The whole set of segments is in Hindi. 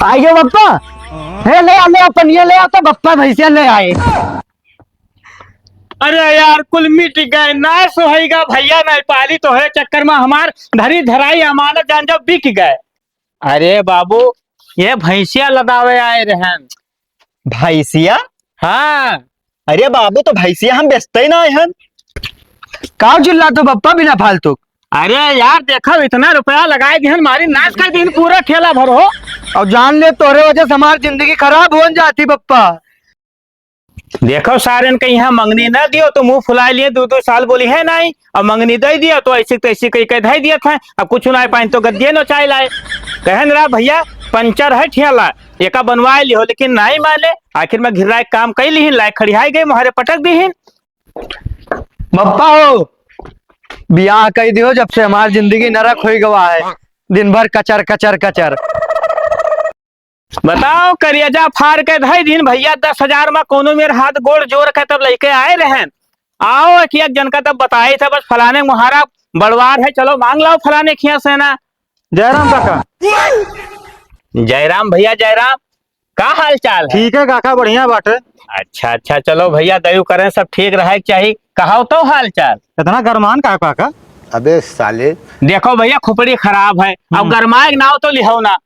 आइए बप्पा। है ले ले पनिया ले तो बप्पा भैंसिया ले आए। अरे यार कुल मिट गए ना सोहेगा भैया नहीं पाली तो है चक्कर में हमार धरी धराई अमानत जान जब बिक गए। अरे बाबू ये भैंसिया लदावे आए रहे। भैंसिया? हाँ। अरे बाबू तो भैंसिया हम बेचते ही ना है। का चिल्ला तो बप्पा बिना फालतू। अरे यार देखो इतना रुपया लगाए दिन हमारी नाच का दिन पूरा खेला भर हो और जान ले तोरे वजह से हमारी जिंदगी खराब हो जाती बप्पा। देखो सारे के यहाँ मंगनी न दियो तो मुंह फुला लिए 2-2 साल बोली है नहीं और मंगनी दे दिया तो ऐसी तैसी कई कह धै दिया था। अब कुछ ना पाए तो गद्दे न चाय लाए कहन रहा भैया पंचर है ठेला एका बनवाए लियो लेकिन नहीं माले आखिर में घिरा काम कई ली लाए खड़ियाई गई मोहरे पटक दी। बप्पा हो बियाह कही दियो जब से हमारी जिंदगी नरक हो गवा है। दिन भर कचर कचर कचर। बताओ करियजा फाड़ के धई दिन भैया 10,000 में कोनो मेरे हाथ गोड़ जोड़ के तब लेके आए रहे। आओ एक जन का तब बताए था बस फलाने मुहारा बड़वार है चलो मांग लो फलाने खिया से ना। जयराम काका। जयराम भैया जयराम का हाल चाल है? ठीक है काका बढ़िया बाटे। अच्छा अच्छा चलो भैया दयु करें सब ठीक रहे चाहिए कहा तो हाल चाल। इतना गरमान का काका? अबे साले देखो भैया खुपड़ी खराब है अब गरमाए ना हो तो लिहो ना।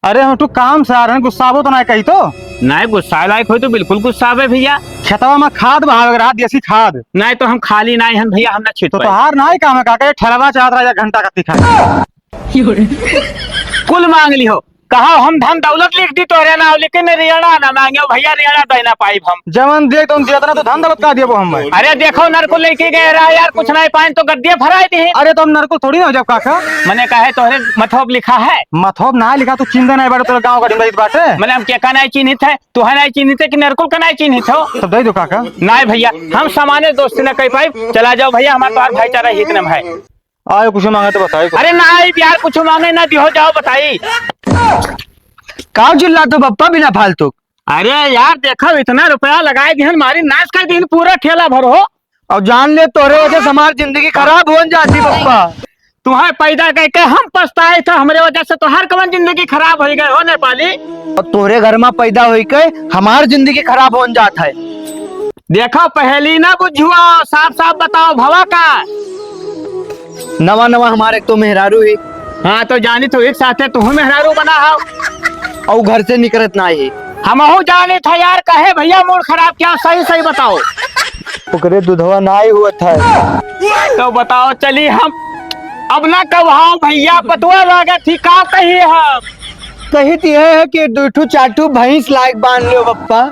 अरे हम तो काम से आ रहे हैं गुस्साबो तो ना कही तो नहीं गुस्सा लायक हो तो बिल्कुल गुस्सा है भैया। खेतवा में खाद बहाव रहा देसी खाद नहीं तो हम खाली नहीं हम भैया हम ना छिट तो हार ना ही काम है काका। ठहरवा चाहत रहा घंटा का दिखा कुल मांग लिहो कहा हम धन दौलत लिख दी तो ना लेकिन रियाणा ना मांगे भैया रियाणा देना पाई हम जवन देख तुम जितना तो धन दौलत का दिया हम। अरे देखो नरकुल लेके गए रहा यार कुछ नहीं पाए तो गद्दे फराए दी। अरे तुम नरकुल थोड़ी ना हो जब काका। मैंने कहा है तोहरे मथोब लिखा है मथोब ना लिखा तो चिंता नहीं बड़े तो गाँव का डिम्बा बाटे। मैंने हम क्या नहीं चिन्हित है तू है नहीं चिन्हित है कि नरकुल का नहीं चिन्हित हो तो दे दो काका। नहीं भैया हम सामान्य दोस्ती न कह पाई चला जाओ भैया हमारे पास भाईचारा हित न है। आए कुछ मांगे तो बताइए। अरे नहीं यार कुछ मांगे ना दिहो जाओ बताई। काव चिल्ला तो बप्पा बिना फालतू। अरे यार देखो इतना रुपया लगाए दिन हमारी नाच का दिन पूरा ठेला भर हो और जान ले तोरे वजह से हमारी जिंदगी खराब हो जाती बप्पा। तुम्हारे पैदा करके हम पछताए थे हमारे वजह से तो हर कमन जिंदगी खराब हो गए हो नेपाली। और तोरे घर में पैदा हो के हमारी जिंदगी खराब हो जाता है। देखो पहली ना बुझुआ साफ साफ बताओ भवा का नवा नवा हमारे तो मेहरारू है। हाँ तो जानी तो एक साथ तुम मेहरारू बना हो और घर से निकलत ना है। हम जाने था यार कहे भैया मूड खराब क्या सही सही बताओ। ओकरे दूधवा ना ही हुआ था तो बताओ चली हम अब ना कहो भैया पतवा लगा थी का कही हम कही थी है कि दूठू चाटू भैंस लायक बांध लो बप्पा।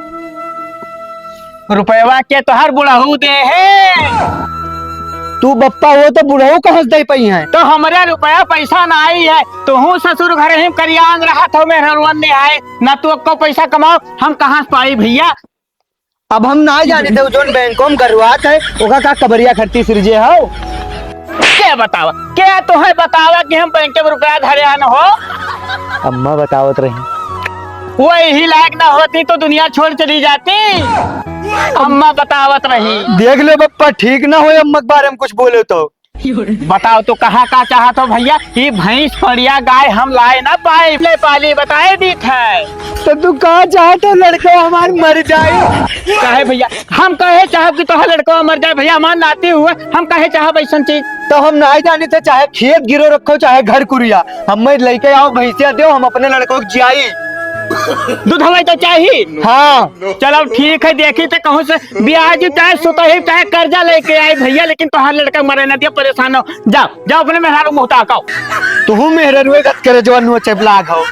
रुपया के तो हर बुढ़ाऊ दे है तू बप्पा वो तो बुढ़ऊ कहाँ दे पाई है। तो हमारे रुपया पैसा ना आई है तो हूँ ससुर घर ही करियान रहा था मेहरवन ने आए ना तू को पैसा कमाओ हम कहाँ से पाई भैया। अब हम ना जाने थे जो बैंकों में करवात है ओका का कबरिया खर्ची सिरजे हो क्या बतावा क्या तो है बतावा कि हम बैंक में रुपया धरे न हो। अम्मा बतावत रही वो यही लायक ना होती तो दुनिया छोड़ चली जाती। अम्मा बतावत रही देख लो बप्पा ठीक ना हो अम्मा के बारे में कुछ बोले तो बताओ तो कहा का चाहत हो भैया ये भैंस पड़िया गाय हम लाए ना पाए ले पाली बताए दी थे। तो तू कहा चाहता तो लड़का हमारे मर जाए। कहे भैया हम कहे चाहे कि तो लड़का मर जाए भैया हमारे नाते हुए हम कहे चाहे वैसन चीज तो हम ना जाने थे चाहे खेत गिरो रखो चाहे घर कुरिया हम लेके आओ भैंसिया दो हम अपने लड़कों को जियाई दूध हमें तो चाहिए। हाँ चलो ठीक है देखी थे कहूँ से ब्याज चाहे सुतो ही चाहे कर्जा लेके आए भैया लेकिन तो हर लड़का मरे ना दिया परेशान हो जाओ जाओ अपने मेहरारू मुहता काओ तू मेरे रुए गत करे जो नुआ चपला खाओ।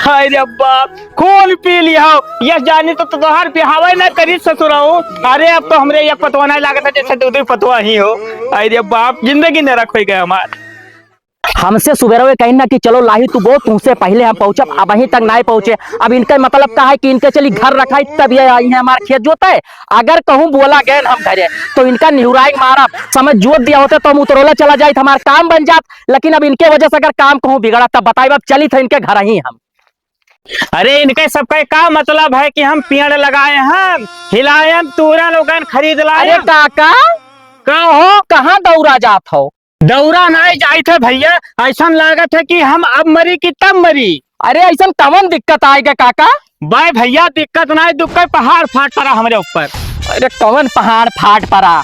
अरे बाप खून पी लिया ये जानी तो तोहर पिहावे ना करी ससुराऊ। अरे अब तो हमरे ये पतवा नहीं लागत है जैसे दूध पतवा ही हो। अरे बाप जिंदगी न रख गए हमारे हमसे सुबह कहीं ना कि चलो लाही तू गो तुमसे पहले हम पहुंचे अब वहीं तक नहीं पहुंचे। अब इनका मतलब क्या है कि इनके चली घर रखा है तब ये आई है हमारे खेत जोता है। अगर कहूँ बोला गए हम घरे तो इनका निहुराई मारा समझ जोत दिया होता तो हम उतरोला चला जाए हमारा काम बन जात। लेकिन अब इनके वजह से अगर काम कहूँ बिगड़ा तब बताए अब चली था इनके घर ही हम। अरे इनके सबका क्या मतलब है कि हम पेड़ लगाए हैं हिलाए तुरंत लोगन खरीद लाए। अरे काका कहो कहाँ दौड़ा जात हो दौरा नहीं जाए थे भैया, ऐसा लागत है कि हम अब मरी कि तब मरी। अरे ऐसा कौन दिक्कत आएगा काका? भाई भैया दिक्कत नहीं, दुख है, पहाड़ फाट पड़ा हमारे ऊपर। अरे कौन पहाड़ फाट पड़ा?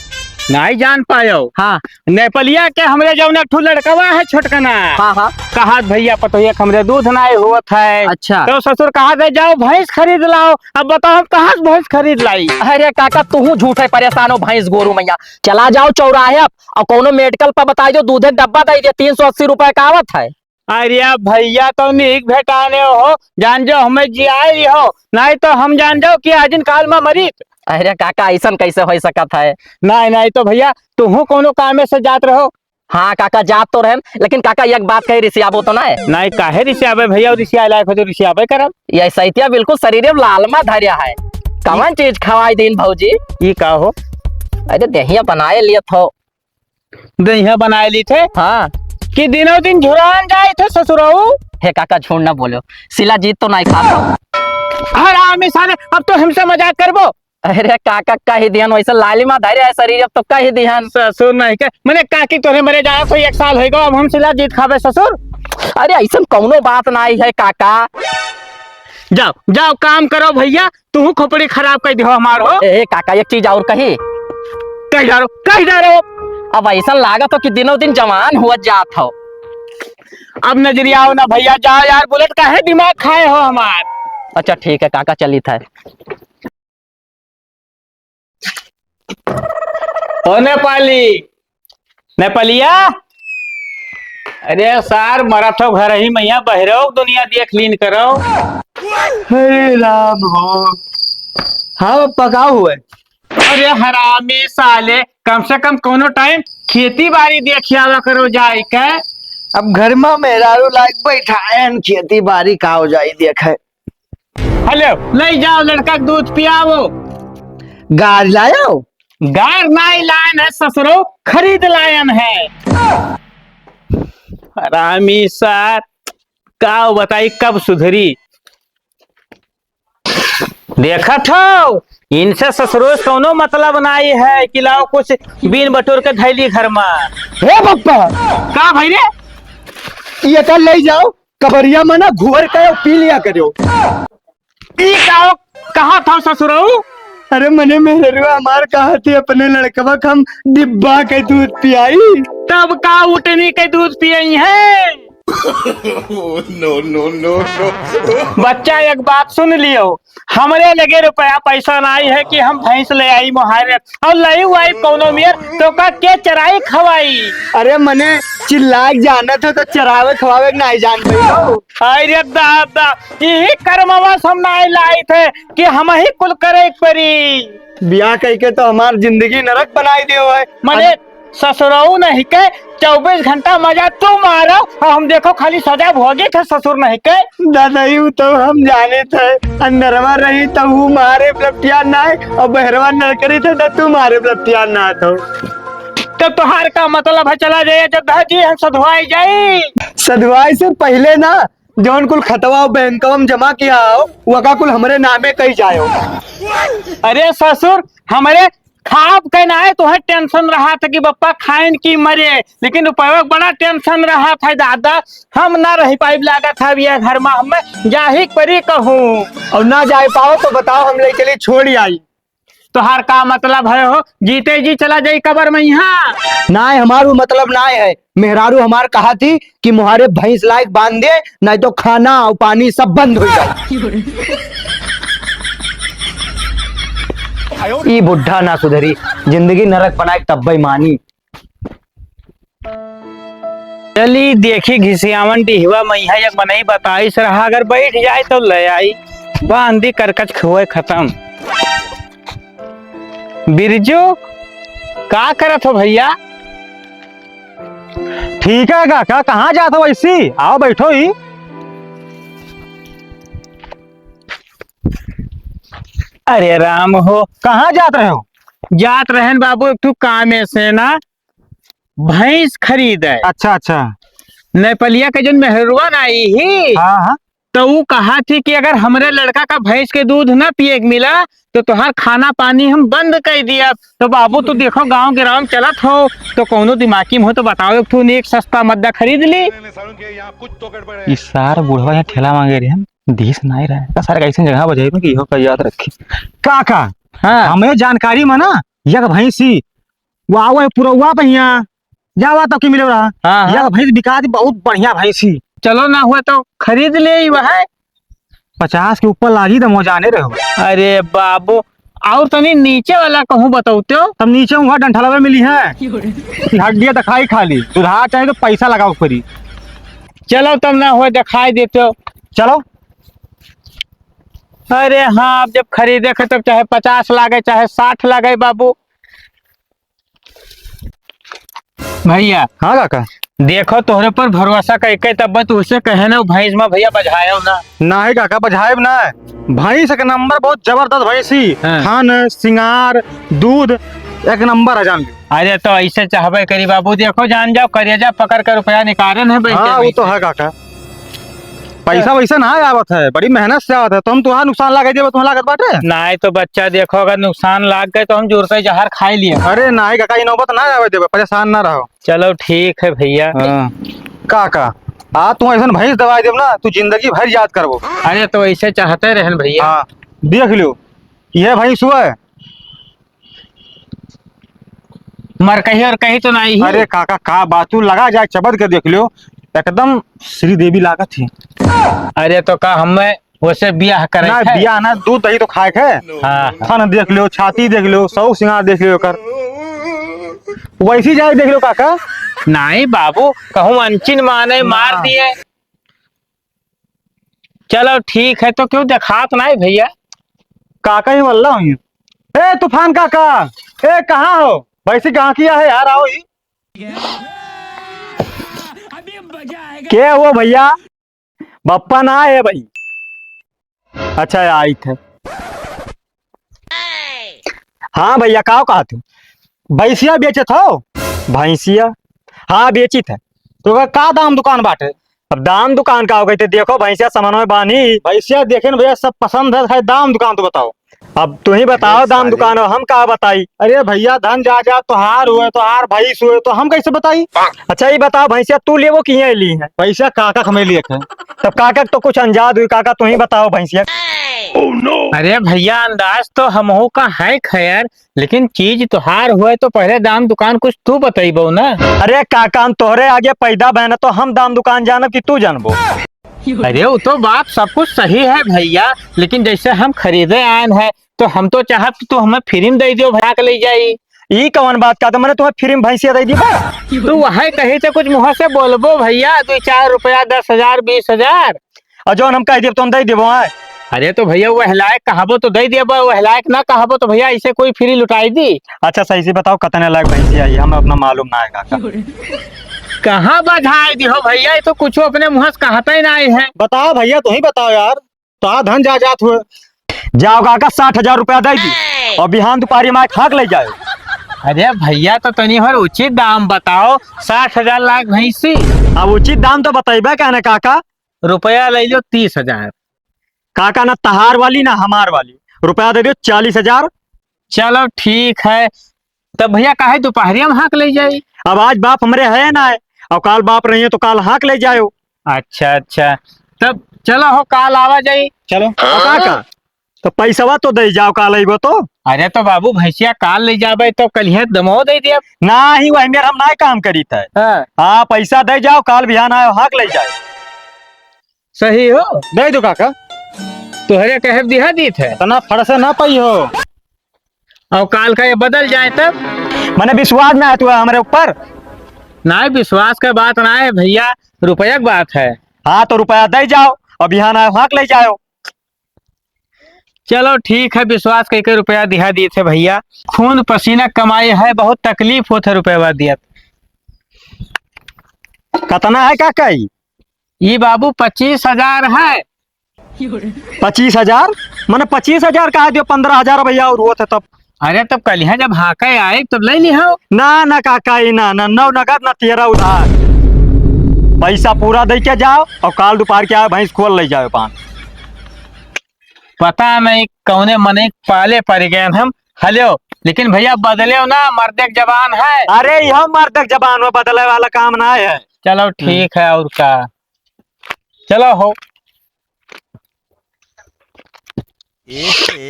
नहीं जान पायो। हाँ नेपालिया के हमरे जौन एक ठो लड़कवा है छोटकना, हाँ हाँ। कहा भैया पतोहिया हमरे दूध नहीं हुआ है। अच्छा। तो ससुर कहा दे जाओ भैंस खरीद लाओ। अब बताओ हम कहाँ से भैंस खरीद लाई। अरे काका तू झूठे परेशान हो भैंस गोरू मैया। चला जाओ चौराहे और कोनो मेडिकल पर बताई जो दूध डब्बा दे दे, 380 रुपए का आवत है। अरे भैया तो नीक भेटाने हो, जान जाओ हमें जियाई हो, नहीं तो हम जान जाओ कि आजिन काल में मरी। अरे काका ऐसा कैसे हो सकत है? नहीं नहीं तो भैया तुम कोनो काम से जात रहो। हाँ काका जात तो रहन, लेकिन काका एक बात कही रिसियाबो तो ना है। नहीं काहे रिसियाबे भैया, रिसिया लायक हो तो रिसियाबे करब। ये सैतिया बिल्कुल शरीर में लालमा धैर्य है। कौन चीज खवाई दिन भौजी? ये का हो? अरे दहिया बनाए लिए थो। दहिया बनाए ली थे हाँ कि दिनों दिन झुरान जाए थे ससुराऊ। हे काका छोड़ ना बोलो, सिला जीत तो नहीं खाता। हरामी साले, अब तो हमसे मजाक करबो। अरे काका कही दिहन वैसे लालिमा धैर्य है शरीर, अब तो कही दिहन। ससुर नहीं के मैंने काकी तोरे मरे जाए तो 1 साल होगा, अब हम सिला जीत खावे ससुर। अरे ऐसा कौनो बात नहीं है काका। जाओ जाओ काम करो भैया, तू खोपड़ी खराब कर दियो हमारो। ए काका एक चीज और कही। कह जा रहो। अब ऐसा लागत हो कि दिनों दिन जवान हुआ जात हो। अब नजरिया आओ ना भैया, जाओ यार, बुलेट का है दिमाग खाए हो हमार। अच्छा ठीक है काका चली था। ओ नेपाली, नेपालिया, अरे सार मरा तो घर ही मैया बहरो दुनिया देख लीन करो। हरे राम हो। हाँ पकाओ हुए। अरे हरामी साले, कम से कम कोनो टाइम खेती बाड़ी देखिया करो जाए के। अब घर में मेहरारू लायक बैठाए खेती बाड़ी का हो जाए देखे। हेलो ले जाओ लड़का के दूध पियाओ। गार लायो? गार नहीं लायन है ससुरो, खरीद लायन है। हरामी सार, का बताई कब सुधरी। देखा ठो इनसे ससुरो कोनो मतलब नहीं है कि लाओ कुछ बीन बटोर के धैली घर में। हे पप्पा का भाई रे, ये कर ले जाओ कबरिया में ना घुवर का पी लिया करो। कहा था ससुरो? अरे मने मेहरुआ हमार कहा थी अपने लड़कवा का हम डिब्बा के दूध पियाई। तब का उठनी के दूध पियई है। No no no no. बच्चा एक बात सुन लियो, हमरे लगे रुपया पैसा नहीं है कि हम भैंस ले आई मोहारे और लई हुई कोनो मेर तो का के चराई खवाई। अरे मने चिल्लाक जाना था तो चरावे खवावे नहीं जान पाई। अरे दादा, यही कर्मवा हम नहीं लाई थे कि हम ही कुल करे परी। ब्याह करके तो हमार जिंदगी नरक बनाई दियो है। मने ससुराऊ नहीं के 24 घंटा मजा तू मारो और हम देखो खाली सजा भोगे थे ससुर नहीं के। दादाई तो हम जाने थे अंदरवा रही तो वो मारे लपटिया ना और बहरवा नरकरी थे तो तू मारे लपटिया ना तो। तब तुहार का मतलब है चला जाए जब जी हम सधवाई जाए। सधवाई से पहले ना जौन कुल खतवा बैंकवा में जमा किया हो वका कुल हमरे नामे कही जायो। अरे ससुर हमारे खाप कहना है तो है टेंशन रहा था कि बप्पा खाइन की मरे, लेकिन उपयोग बड़ा टेंशन रहा था दादा, हम ना रह पाई लागा था ये घर में, हम जाही परी कहूँ और ना जाए पाओ तो बताओ हम ले चली छोड़ आई। तुहार का मतलब है हो जीते जी चला जाई कबर में यहाँ? ना हमारू मतलब ना है। मेहरारू हमार कहा थी कि मुहारे भैंस लायक बांध दे नहीं तो खाना और पानी सब बंद हो जाए। ई बुढ़ा ना सुधरी, जिंदगी नरक बनाए तब बेईमानी। चली देखी घिसियावन डिहवा मैया एक बनाई बताई से रहा, अगर बैठ जाए तो ले आई बांधी करकच खुए खत्म। बिरजू का करत हो भैया? ठीक है काका, कहाँ जाता हो ऐसी? आओ बैठो ही। अरे राम हो, कहाँ जात रहे हो? जात रहन बाबू तू कामे से ना भैंस खरीद है। अच्छा अच्छा। नेपालिया के जन मेहरुआ आई ही हाँ हाँ। तो वो कहा थी कि अगर हमरे लड़का का भैंस के दूध न पिए के मिला तो तुहार खाना पानी हम बंद कर दिया। तो बाबू तू देखो गांव गिराव में चलत हो तो कौनो दिमागी में हो तो बताओ तू एक सस्ता मद्दा खरीद ली। इस सार बुढ़वा यहाँ ठेला मांगे रहे हम देश नहीं रहा है सारे कैसे जगह बजाई में कि इहो का याद रखी काका। हाँ हमें जानकारी में ना यह भैंसी वो आओ है पुरौआ पहिया जावा तो की मिले रहा। हाँ यह भैंस बिका दी बहुत बढ़िया भैंसी चलो ना हुआ तो खरीद ले वह। 50 के ऊपर लागी तो जाने रहो। अरे बाबू और तनी नीचे वाला कहूँ बताते हो तब नीचे वहाँ डंठलवा मिली है हड्डियाँ दिखाई खाली दुधा चाहे तो पैसा लगाओ करी। चलो तब ना हुआ दिखाई देते हो। चलो अरे हाँ अब जब खरीदे खे तब चाहे 50 लागे चाहे 60 लागे बाबू। भैया हाँ काका देखो तोहरे पर भरोसा करके तब तुझसे कहे ना भैंस में भैया बजायो ना। ना है काका बजाएब ना भैंस एक नंबर बहुत जबरदस्त भैंसी हाँ। खान सिंगार दूध एक नंबर है जान ली। अरे तो ऐसे चाहबे करी बाबू देखो जान जाओ करिया पकड़ कर रुपया निकालन है बैठे हाँ वो तो है काका पैसा वैसा ना आवत है बड़ी मेहनत से आवत है तो हम तुहार नुकसान लागे देबो तुम्हारा लागत बाटे। ना तो बच्चा देखो अगर नुकसान लाग गए तो हम जोर से जहर खाई लिए। अरे ना है काका ये नौबत ना आवे देबो परेशान ना रहो। चलो ठीक है भैया। हाँ। काका आ तू ऐसा भैंस दवाई देब ना तू जिंदगी भर याद करबो। अरे तो ऐसे चाहते रहन भैया। हाँ देख लो यह भैंस हुआ है। मर कही और कही तो नहीं। अरे काका का बातू लगा जाए चबद के देख लो एकदम श्री देवी लागत थी। अरे तो का हमें वैसे बियाह करे ना बिया ना दूध दही तो खाए खे। हाँ थन देख लो छाती देख लो सौ सिंगार देख लो कर वैसी जाए देख लो काका। नहीं बाबू कहूँ अनचिन माने मार दिए। चलो ठीक है तो क्यों दिखात नहीं भैया। काका ही मल्ला हूँ। ए तूफान काका ए कहाँ हो वैसे कहाँ किया है यार आओ ही। क्या हुआ भैया बप्पा ना है भाई। अच्छा आई थे। हाँ भैया कहा कहा तू भैंसिया बेचत हो। भैंसिया हाँ बेची थे तो का दाम दुकान बाटे। अब दाम दुकान का हो गई थे देखो भैंसिया सामान में बानी भैंसिया देखे ना भैया सब पसंद है दाम दुकान तो बताओ। अब तू ही बताओ दाम दुकान हम कहा बताई। अरे भैया धन जा तोहार हुए तोहार भैंस हुए तो हम कैसे बताई। अच्छा ये बताओ भैंसिया तू ले वो किए ली है। भैंसिया काका हमें लिए थे तब काका तो कुछ अंजाद हुई काका तू ही बताओ भैंसिया। अरे भैया अंदाज तो हमहू का है खैर लेकिन चीज तुहार हुए तो पहले दाम दुकान कुछ तू बताइबो ना। अरे काका हम तोहरे आगे पैदा बहन तो हम दाम दुकान जानब कि तू जानबो। अरे वो तो बात सब कुछ सही है भैया लेकिन जैसे हम खरीदे आन है तो हम तो चाहत कि तू हमें फ्री में दे दियो भरा के ले जाई। ई कौन बात का तो मैंने तुम्हें फ्री में भैंसिया दे दी। तू वही कही तो कुछ मुँह से बोलबो भैया 2-4 रुपया 10,000 20,000 और जो हम कह देब तो हम दे देबो। अरे तो भैया वह लायक कहाबो तो दे देबो वह लायक ना कहाबो तो भैया इसे कोई फ्री लुटाई दी। अच्छा सही से बताओ कितने लायक भैंसिया आई हमें अपना मालूम ना है काका। कहाँ बधाई दी हो भैया ये तो कुछ अपने मुँह से कहता ही नहीं है। बताओ भैया तू ही बताओ यार तो आ धन जा जात हुए जाओ काका 60,000 रुपया दे दी और बिहान दोपहरी में खाक ले जाओ। अरे भैया तो तनी हर उचित दाम बताओ 60,000 लाख भैंसी। अब उचित दाम तो बताइबे कहने काका। रुपया ले लो 30,000। काका ना तहार वाली ना हमार वाली रुपया दे दो 40,000। चलो ठीक है तब भैया काहे दोपहरिया में हाक ले जाई। अब आज बाप हमरे है ना है और काल बाप नहीं है तो काल हाक ले जाओ। अच्छा तब चलो हो काल आवा जाई। चलो काका तो पैसा तो दे जाओ काल अइबो तो। अरे तो बाबू भैंसिया काल ले जाबे तो कलिया दमो दे दिया ना ही वही मेरा हम ना काम करी था। हाँ पैसा दे जाओ काल बिहान आयो हाक ले जाओ। सही हो दे दो काका तुहरे कहे दिहा दी थे इतना फड़ से ना पाई हो और काल का ये बदल जाए तब। मैंने विश्वास ना है तू हमारे ऊपर। ना विश्वास का बात ना है भैया रुपया की बात है। हाँ तो रुपया दे जाओ और बिहान आयो हाक ले जाओ। चलो ठीक है विश्वास करके रुपया दिहा दिए थे भैया खून पसीना कमाई है बहुत तकलीफ होते रुपया दिया। कितना है काका ये बाबू 25,000 है। 25,000 मैंने 25,000 कहा दियो 15,000 भैया और हुआ था तब। अरे तब कलिया जब हाके आए तब ले ली हो। ना काका ना नौ नगद ना 13 उधार। पैसा पूरा दे के जाओ और काल दोपहर के आओ भैंस खोल ले जाओ पान। पता नहीं कौने मने पाले पड़ गए हम हलो, लेकिन भैया बदले ना, मर्दे के जबान है। अरे यह मर्दक जबान में बदले वाला काम ना है। चलो ठीक है, और का चलो हो।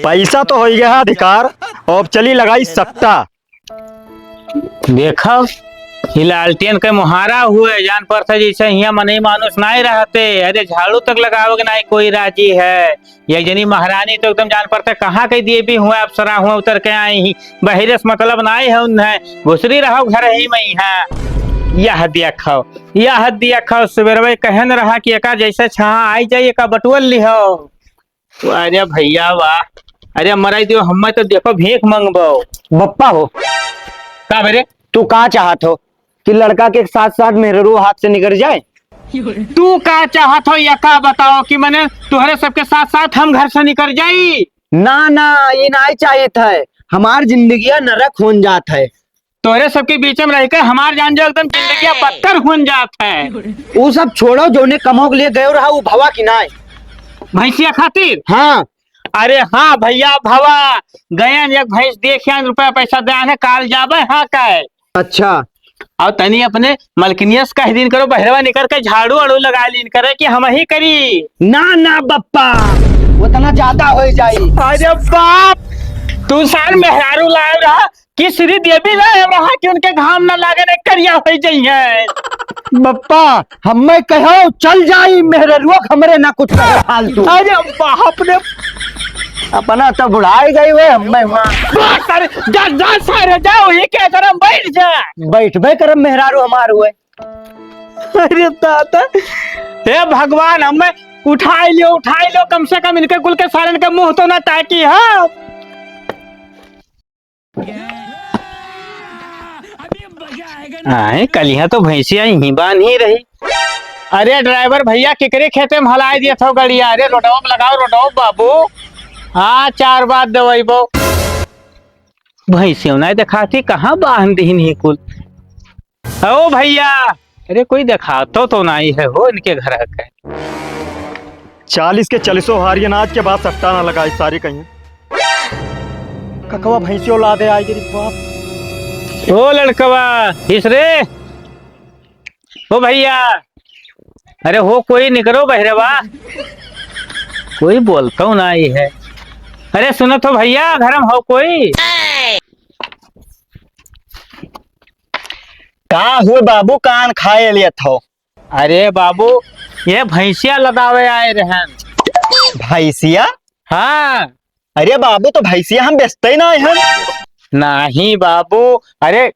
पैसा तो हो गया है अधिकार, अब चली लगाई सट्टा। देखो ये लालटेन के मुहारा हुए जान पर था, जैसे यहाँ मने मानुस नहीं रहते। अरे झाड़ू तक लगाओगे नहीं कोई राजी है। ये जनी महारानी तो एकदम जान पड़ता कहाँ के दिए भी हुए, अप्सरा हुए उतर के आई ही, बहिरस मतलब नहीं है उन्हें, घुसरी रहो घर ही में है। यह देखो सवेरवे कहन रहा कि एका जैसे छहा आई जाइए का बटुअल लिहो। अरे भैया वाह, अरे मराई दियो हमें तो देखो भीख मंगबो। बप्पा हो, का बेरे तू कहाँ चाहत हो कि लड़का के साथ साथ मेहरू हाथ से निकल जाए? तू का चाहत हो या का बताओ कि मैंने तुम्हारे सबके साथ साथ हम घर से निकल जाई? ना ना, ये नहीं चाहिए था। हमार जिंदगी नरक होन जात है। तोहरे सबके बीच में रहकर हमार जान जो एकदम जिंदगी पत्थर हुन जात है। वो सब छोड़ो, जो ने कमो के लिए गए रहा वो भवा की नाय भैंसिया खातिर? हाँ। अरे हाँ भैया भवा गयन एक भैंस देखिए, रुपया पैसा दे काल जाबे हाँ का। अच्छा, और तनी अपने मलकिनियस कह दिन करो, बहरवा निकल के झाड़ू अड़ू लगा लीन करे कि हम ही करी। ना ना बप्पा, उतना ज्यादा हो जाए। अरे बाप, तू साल मेहरारू लाए रहा कि श्री देवी लाए रहा कि उनके घाम न लागे ने करिया हो जाइए। बप्पा हमें कहो चल जाई, मेरे रुख हमरे ना कुछ कहे फालतू। अरे बाप रे, अपना तो बुढ़ाई गई हुए हमें वहाँ। सारे जाओ ये क्या करम, बैठ जा। बैठबे करम मेहरारू हमार हुए। अरे दादा, हे भगवान, हमें उठाई लो कम से कम इनके कुल के सारे के मुंह तो ना ताकि। हाँ आए कल यहाँ तो भैंसिया ही बांध ही रही। अरे ड्राइवर भैया केकरे खेते में हलाई दिया था गाड़िया? अरे रोडवा में लगाओ, रोडवा बाबू। हाँ 4 बात दवाई बो भैंसियों नहीं दिखाती, कहाँ बांध दी नहीं कुल। ओ भैया, अरे कोई दिखा तो नहीं है हो इनके घर का। 40 के 40 हारी अनाज के बाद सट्टा ना लगाई सारी कहीं। ककवा भैंसियों ला दे आएगी बाप। ओ लड़कवा हिसरे, ओ भैया, अरे हो कोई निकलो बहरवा, कोई बोलता हूँ ना ये है। अरे सुनो तो भैया, घर में हो कोई? का हुए बाबू, कान खाए लिया था। अरे बाबू ये भैंसिया लदावे आए रहन। भैंसिया? हाँ। अरे बाबू तो भैंसिया हम बेचते ही नहीं है। नहीं बाबू, अरे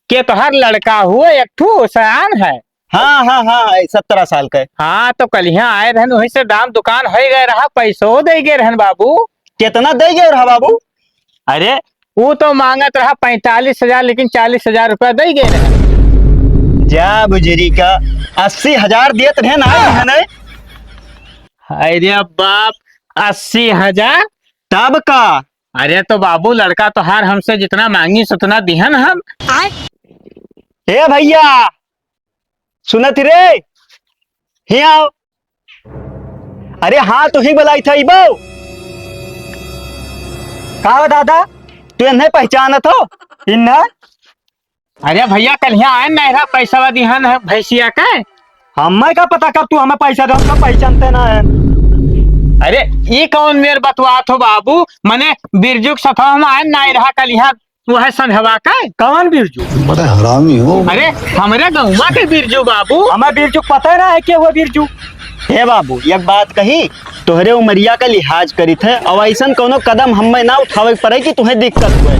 के तोहर लड़का हुए एक ठू सयान है। हाँ हाँ हाँ, 17 साल का। हाँ तो कल यहाँ आए रहन, वहीं से दाम दुकान हो गए रहा, पैसों दे गए रहन बाबू। कितना दे गए रहा बाबू? अरे वो तो मांगत रहा 45,000, लेकिन 40,000 रुपया दे गए रहन। जा बुजरी का 80,000 दियत रहे ना। अरे बाप, 80,000 तब का? अरे तो बाबू लड़का तो हर हमसे जितना मांगी उतना दिहन हम। ए भैया सुनत रे, ही आओ। अरे हाँ तो ही बुलाई था इबो। का दादा तू इन्हें पहचानत हो? इन्हें? अरे भैया कल यहाँ आए ना, पैसा दिहन है भैंसिया का। हमें का पता कब तू हमें पैसा दे, हम पहचानते ना है। अरे ये कौन मेरे बतवात हो बाबू, मने बिरजुक सथा में आए ना रहा कल यहाँ, वो है संधवा का। कौन बिरजू? बड़ा हरामी हो। अरे हमारे गौवा के बिरजू बाबू। हमें बिरजू पता है ना है क्या वो बिरजू। हे बाबू एक बात कही, तोहरे उमरिया का लिहाज करी थे, और ऐसा कोनो कदम हमें ना उठावे पड़े कि तुम्हें दिक्कत हुए।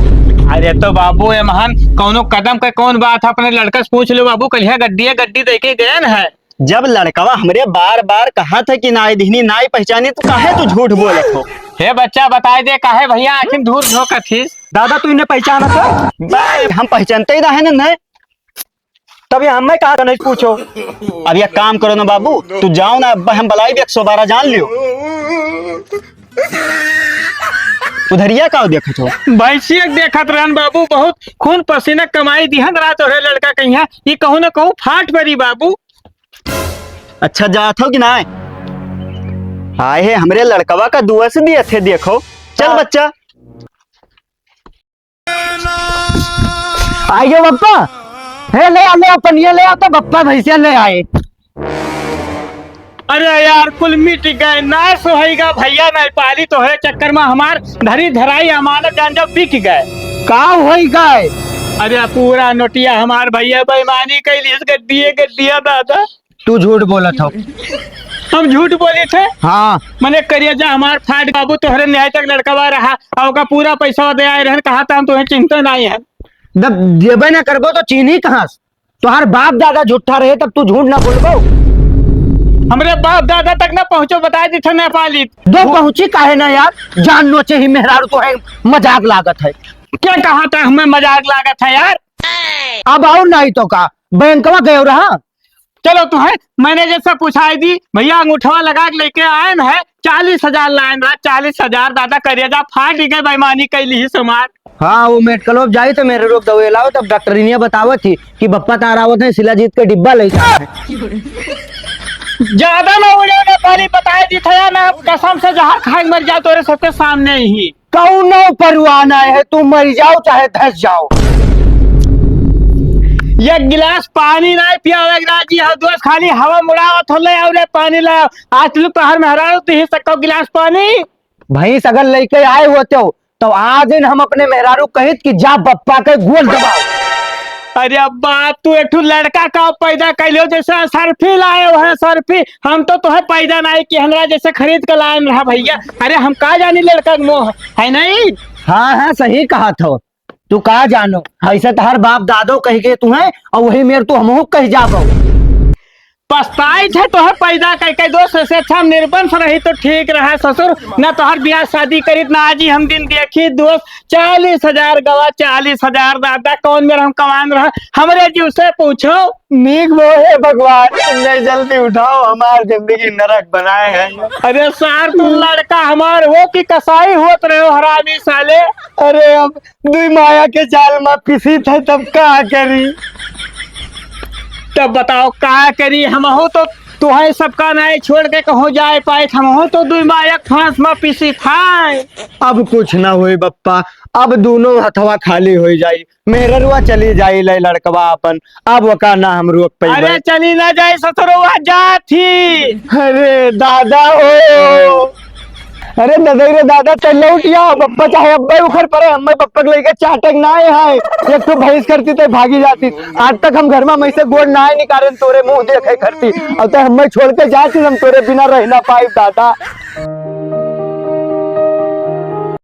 अरे तो बाबू ये महान कोनो कदम का कौन बात है, अपने लड़का से पूछ लो बाबू, कल यहाँ गड्डी देके गए न है। जब लड़कवा हमरे बार बार कहा था कि नाई दिहनी नाई पहचानी, तो काहे तू झूठ बोले हो? हे बच्चा बताए दे काहे भैया आखिर धूर धोखा थी। दादा तू इन्हें पहचाना था? हम पहचानते ही रहे ना। तभी हमें कहा था नहीं पूछो। अब यह काम करो ना बाबू, तू जाओ ना, अब्बा हम बलाई भी 112 जान लियो। उधरिया का देखो तो भैंसिया देखत रहन बाबू, बहुत खून पसीना कमाई दिहन रात, और लड़का कहिया ये कहूँ ना कहूँ फाट पड़ी बाबू। अच्छा जात हो कि ना आए है हमरे लड़कवा का दुआ से दिए थे देखो चल बच्चा आइए बप्पा है ले आ पनिया ले आता बप्पा भैंसिया ले आए। अरे यार कुल मिट गए ना सोहेगा भैया नहीं पाली तो है चक्कर में हमार धरी धराई अमानत जान जब बिक गए का होई गए। अरे पूरा नोटिया हमार भैया बेईमानी कैली गद्दिया दादा। तू झूठ बोला था। हम झूठ बोले थे हाँ मने करिया हमार फाट बाबू तोहरे न्याय तक लड़कवा रहा और का पूरा पैसा दे आए रहन कहा था हम तुम्हें चिंता नहीं है। जब जेबे ना करबो तो चीनी कहाँ से। तुहार बाप दादा झूठा रहे तब तू झूठ ना बोलबो। हमरे बाप दादा तक ना पहुंचो बता दी थे नेपाली दो पहुंची काहे ना यार जान नो चाहिए मेहरारू तो है मजाक लागत है। क्या कहा था हमें मजाक लागत है यार। अब आओ नहीं तो का बैंकवा गए रहा। चलो तुम्हें मैनेजर से पूछाई दी भैया अंगूठवा लगा के लेके आए न है 40,000 लाइन रहा 40,000 दादा करिएगा फाट गए बेईमानी कैली ही समार। हाँ वो मेडिकल ऑफ जाई तो मेरे रोग दवाई लाओ तब डॉक्टरिनिया बतावत थी कि बप्पा तारावत है शिलाजीत के डिब्बा ले ज्यादा ना उड़े नेपाली बताए दी था ना कसम से जहाँ खाए मर जाओ तोरे सबके सामने ही कौनो परवाना है तू मर जाओ चाहे धस जाओ। एक गिलास पानी नहीं पिया जी हाँ दोस्त खाली हवा मुड़ाओ थोले और पानी लाओ आज लोग तोहर में हरा तो ही सको गिलास पानी। भैंस अगर लेके आए होते हो तो आज दिन हम अपने मेहरारू कहित कि जा बप्पा के गोल दबाओ। अरे बाप तू एक लड़का का पैदा कैलो जैसे सर्फी लाए हो है सर्फी हम तो तुम्हें पैदा नहीं कि हमरा जैसे खरीद कर लाए रहा भैया। अरे हम का जानी लड़का मोह है नहीं। हाँ हाँ सही कहा था तू कहा जानो ऐसा तो हर बाप दादो कह के तू है और वही मेरे तू हमहू कह जाबो। पछताई थे तोहर पैदा कह दोस्त से अच्छा निर्बंध रही तो ठीक रहा ससुर न तोहर ब्याह शादी करी न आज ही हम दिन देखी दोस्त 40,000 गवा 40,000 दादा कौन मेरा हम कमान रहा हमरे जीव से पूछो। नीक वो है भगवान तुमने जल्दी उठाओ हमारी जिंदगी नरक बनाए हैं। अरे सार तू लड़का हमार हो कि कसाई होत रहे हो हरामी साले। अरे अब दुई माया के जाल में पिसी थे तब क्या करी। तब बताओ क्या करी हम हो तो तुम्हें सबका नहीं छोड़ के कहो जाए पाए हम हो तो दुई माया फांस में पिसी खाए। अब कुछ ना हुई बप्पा अब दोनों हथवा खाली हो जाई मेहररुआ चली जाई ले लड़कवा अपन अब वका ना हम रोक पे। अरे चली ना जाए ससुरवा जाती। अरे दादा हो अरे नजर दादा चल उठिया बप्पा चाहे अब्बे उखड़ पड़े हमें बप्पा के लेके चाटक ना है एक तो भैंस करती तो भागी जाती। आज तक हम घर में मैं से गोड़ ना निकाले तोरे मुंह देखे करती अब तो हमें छोड़ के जाती हम तोरे बिना रह ना पाई दादा।